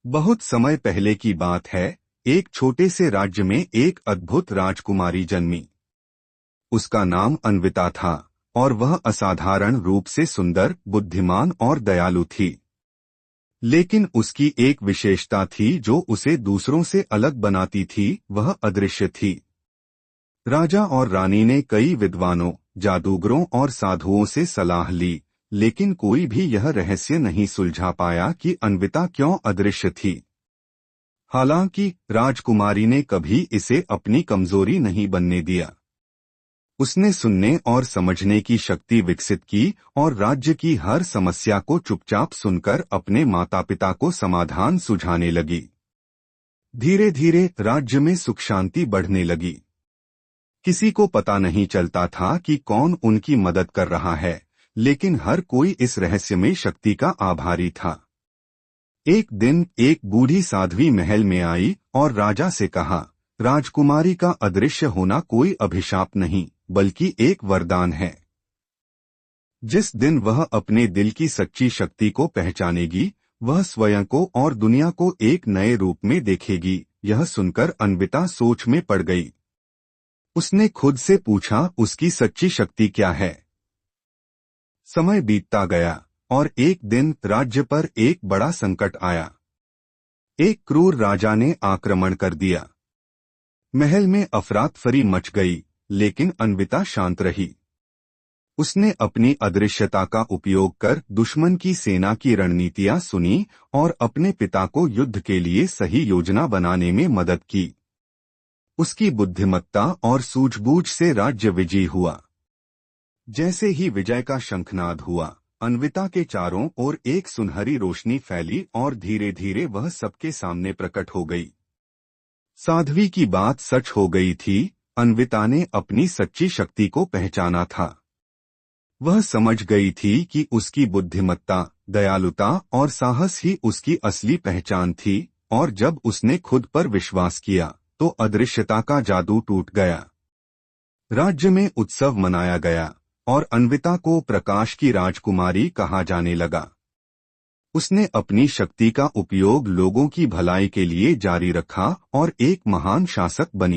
बहुत समय पहले की बात है। एक छोटे से राज्य में एक अद्भुत राजकुमारी जन्मी। उसका नाम अन्विता था और वह असाधारण रूप से सुंदर, बुद्धिमान और दयालु थी। लेकिन उसकी एक विशेषता थी जो उसे दूसरों से अलग बनाती थी, वह अदृश्य थी। राजा और रानी ने कई विद्वानों, जादूगरों और साधुओं से सलाह ली, लेकिन कोई भी यह रहस्य नहीं सुलझा पाया कि अन्विता क्यों अदृश्य थी। हालांकि राजकुमारी ने कभी इसे अपनी कमजोरी नहीं बनने दिया। उसने सुनने और समझने की शक्ति विकसित की और राज्य की हर समस्या को चुपचाप सुनकर अपने माता पिता को समाधान सुझाने लगी। धीरे धीरे राज्य में सुख शांति बढ़ने लगी। किसी को पता नहीं चलता था कि कौन उनकी मदद कर रहा है, लेकिन हर कोई इस रहस्य में शक्ति का आभारी था। एक दिन एक बूढ़ी साध्वी महल में आई और राजा से कहा, राजकुमारी का अदृश्य होना कोई अभिशाप नहीं, बल्कि एक वरदान है। जिस दिन वह अपने दिल की सच्ची शक्ति को पहचानेगी, वह स्वयं को और दुनिया को एक नए रूप में देखेगी। यह सुनकर अन्विता सोच में पड़ गई। उसने खुद से पूछा, उसकी सच्ची शक्ति क्या है? समय बीतता गया और एक दिन राज्य पर एक बड़ा संकट आया। एक क्रूर राजा ने आक्रमण कर दिया। महल में अफरातफरी मच गई, लेकिन अन्विता शांत रही। उसने अपनी अदृश्यता का उपयोग कर दुश्मन की सेना की रणनीतियां सुनी और अपने पिता को युद्ध के लिए सही योजना बनाने में मदद की। उसकी बुद्धिमत्ता और सूझबूझ से राज्य विजयी हुआ। जैसे ही विजय का शंखनाद हुआ, अन्विता के चारों ओर एक सुनहरी रोशनी फैली और धीरे धीरे वह सबके सामने प्रकट हो गई। साध्वी की बात सच हो गई थी। अन्विता ने अपनी सच्ची शक्ति को पहचाना था। वह समझ गई थी कि उसकी बुद्धिमत्ता, दयालुता और साहस ही उसकी असली पहचान थी, और जब उसने खुद पर विश्वास किया, तो अदृश्यता का जादू टूट गया। राज्य में उत्सव मनाया गया और अन्विता को प्रकाश की राजकुमारी कहा जाने लगा। उसने अपनी शक्ति का उपयोग लोगों की भलाई के लिए जारी रखा और एक महान शासक बनी।